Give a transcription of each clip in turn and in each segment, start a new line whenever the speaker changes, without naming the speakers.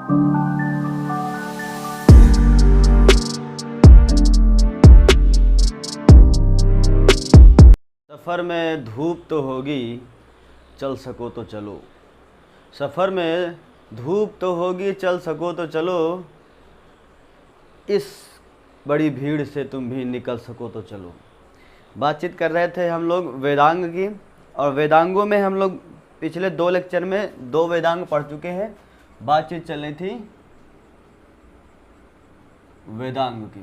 सफ़र में धूप तो होगी, चल सको तो चलो। सफ़र में धूप तो होगी, चल सको तो चलो। इस बड़ी भीड़ से तुम भी निकल सको तो चलो। बातचीत कर रहे थे हम लोग वेदांग की, और वेदांगों में हम लोग पिछले 2 लेक्चर में 2 वेदांग पढ़ चुके हैं। बातचीत चल रही थी वेदांग की।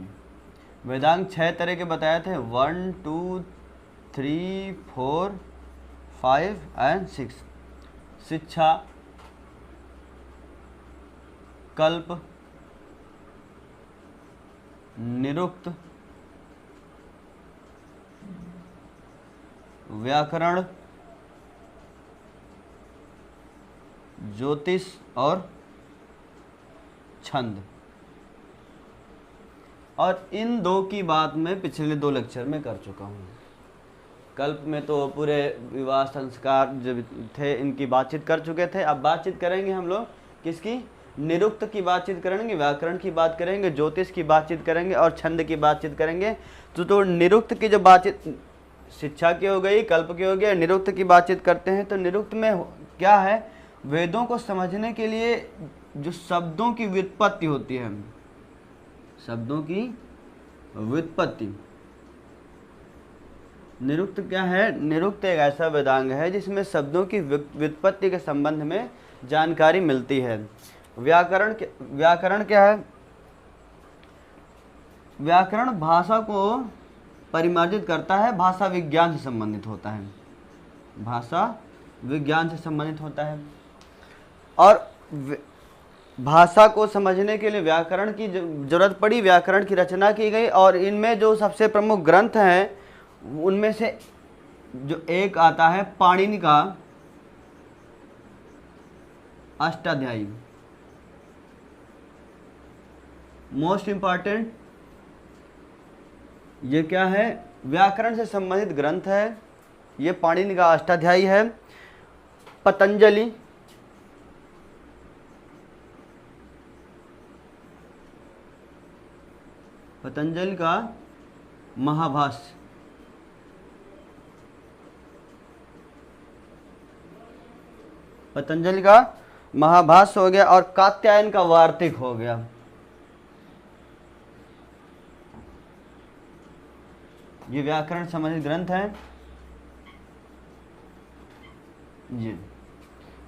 वेदांग 6 तरह के बताए थे, 1 2 3 4 5 एंड 6। शिक्षा, कल्प, निरुक्त, व्याकरण, ज्योतिष और छंद। और इन 2 की बात मैं पिछले 2 लेक्चर में कर चुका हूँ। कल्प में तो पूरे विवाह संस्कार जो थे इनकी बातचीत कर चुके थे। अब बातचीत करेंगे हम लोग किसकी? निरुक्त की बातचीत करेंगे, व्याकरण की बात करेंगे, ज्योतिष की बातचीत करेंगे और छंद की बातचीत करेंगे। तो निरुक्त की जो बातचीत शिक्षा की हो गई, कल्प की हो गई, निरुक्त की बातचीत करते हैं। तो निरुक्त में क्या है? वेदों को समझने के लिए जो शब्दों की व्युत्पत्ति होती है, शब्दों की व्युत्पत्ति। निरुक्त क्या है? निरुक्त एक ऐसा वेदांग है जिसमें शब्दों की व्युत्पत्ति के संबंध में जानकारी मिलती है। व्याकरण क्या है? व्याकरण भाषा को परिमार्जित करता है, भाषा विज्ञान से संबंधित होता है, भाषा विज्ञान से संबंधित होता है। और भाषा को समझने के लिए व्याकरण की जरूरत पड़ी, व्याकरण की रचना की गई। और इनमें जो सबसे प्रमुख ग्रंथ हैं उनमें से जो एक आता है पाणिनि का अष्टाध्यायी, मोस्ट इंपॉर्टेंट। ये क्या है? व्याकरण से संबंधित ग्रंथ है। ये पाणिनि का अष्टाध्यायी है। पतंजलि, पतंजलि का महाभाष्य, पतंजलि का महाभाष्य हो गया, और कात्यायन का वार्तिक हो गया। ये व्याकरण संबंधित ग्रंथ हैं। जी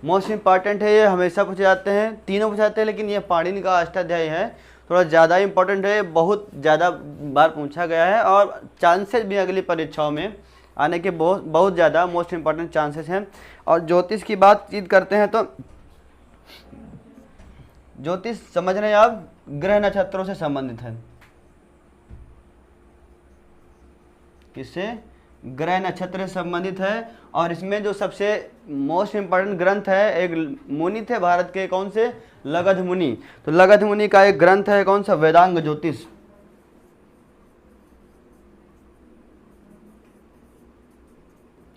मोस्ट इंपॉर्टेंट है, ये हमेशा पूछे जाते हैं, तीनों पूछे जाते हैं, लेकिन ये पाणिनि का अष्टाध्यायी है, थोड़ा ज़्यादा इंपॉर्टेंट है, बहुत ज़्यादा बार पूछा गया है और चांसेस भी अगली परीक्षाओं में आने के बहुत ज़्यादा मोस्ट इंपॉर्टेंट चांसेस हैं। और ज्योतिष की बातचीत करते हैं तो ज्योतिष समझ रहे हैं आप, ग्रह नक्षत्रों से संबंधित है। किससे? ग्रह नक्षत्र से संबंधित है। और इसमें जो सबसे मोस्ट इंपॉर्टेंट ग्रंथ है, एक मुनि थे भारत के, कौन से? लगध मुनि। तो लगध मुनि का एक ग्रंथ है, कौन सा? वेदांग ज्योतिष।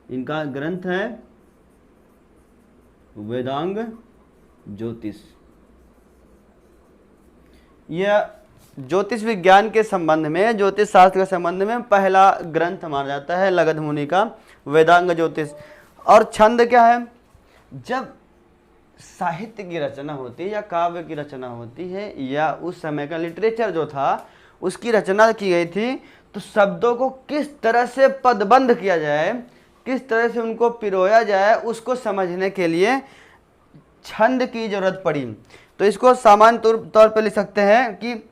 इनका ग्रंथ है वेदांग ज्योतिष। यह ज्योतिष विज्ञान के संबंध में, ज्योतिष शास्त्र के संबंध में पहला ग्रंथ माना जाता है लगध मुनि का वेदांग ज्योतिष। और छंद क्या है? जब साहित्य की रचना होती है या काव्य की रचना होती है या उस समय का लिटरेचर जो था उसकी रचना की गई थी, तो शब्दों को किस तरह से पदबंध किया जाए, किस तरह से उनको पिरोया जाए, उसको समझने के लिए छंद की जरूरत पड़ी। तो इसको सामान्य तौर पर लिख सकते हैं कि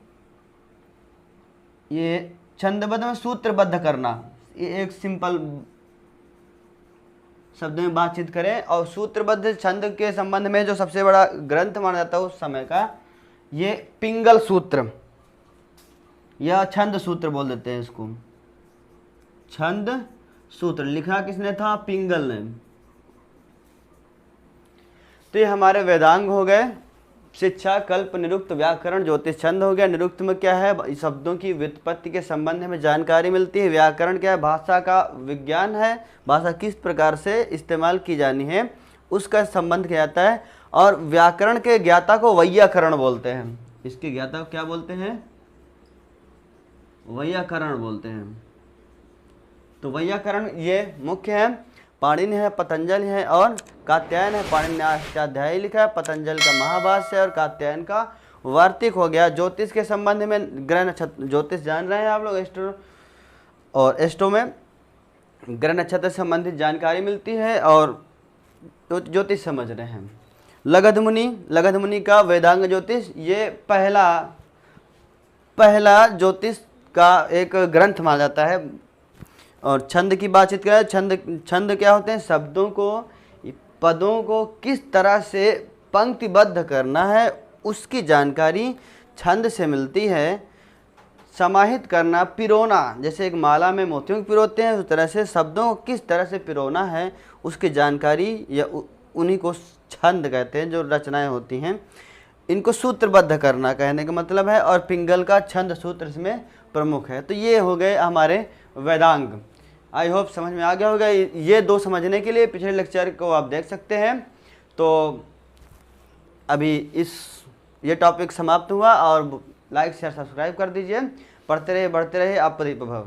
ये छंदबद्ध में सूत्रबद्ध करना। ये एक सिंपल शब्द में बातचीत करें। और सूत्रबद्ध छंद के संबंध में जो सबसे बड़ा ग्रंथ माना जाता है उस समय का, ये पिंगल सूत्र या छंद सूत्र बोल देते हैं इसको। छंद सूत्र लिखा किसने था? पिंगल ने। तो ये हमारे वेदांग हो गए, शिक्षा, कल्प, निरुक्त, व्याकरण, ज्योतिष, छंद हो गया। निरुक्त में क्या है? शब्दों की व्युत्पत्ति के संबंध में जानकारी मिलती है। व्याकरण क्या है? भाषा का विज्ञान है, भाषा किस प्रकार से इस्तेमाल की जानी है उसका संबंध किया जाता है। और व्याकरण के ज्ञाता को वैयाकरण बोलते हैं। इसके ज्ञाता को क्या बोलते हैं? वैयाकरण बोलते हैं। तो वैयाकरण ये मुख्य है। पाणिनि है, पतंजलि है और कात्यायन है। पाणिनि ने अष्टाध्यायी लिखा है, पतंजलि का महाभाष्य है और कात्यायन का वार्तिक हो गया। ज्योतिष के संबंध में ग्रह नक्षत्र, ज्योतिष जान रहे हैं आप लोग, एस्ट्रो, और एस्ट्रो में ग्रह नक्षत्र से संबंधित जानकारी मिलती है और ज्योतिष समझ रहे हैं। लगध मुनि का वेदांग ज्योतिष, ये पहला ज्योतिष का एक ग्रंथ माना जाता है। और छंद की बातचीत करें, छंद क्या होते हैं? शब्दों को, पदों को किस तरह से पंक्तिबद्ध करना है उसकी जानकारी छंद से मिलती है। समाहित करना, पिरोना, जैसे एक माला में मोतियों को पिरोते हैं उस तरह से शब्दों को किस तरह से पिरोना है उसकी जानकारी, या उन्हीं को छंद कहते हैं जो रचनाएं होती हैं। इनको सूत्रबद्ध करना कहने का मतलब है। और पिंगल का छंद सूत्र इसमें प्रमुख है। तो ये हो गए हमारे वेदांग। आई होप समझ में आ गया होगा। ये दो समझने के लिए पिछले लेक्चर को आप देख सकते हैं। तो अभी ये टॉपिक समाप्त हुआ और लाइक शेयर सब्सक्राइब कर दीजिए। पढ़ते रहिए, बढ़ते रहिए। आप प्रदीप भव।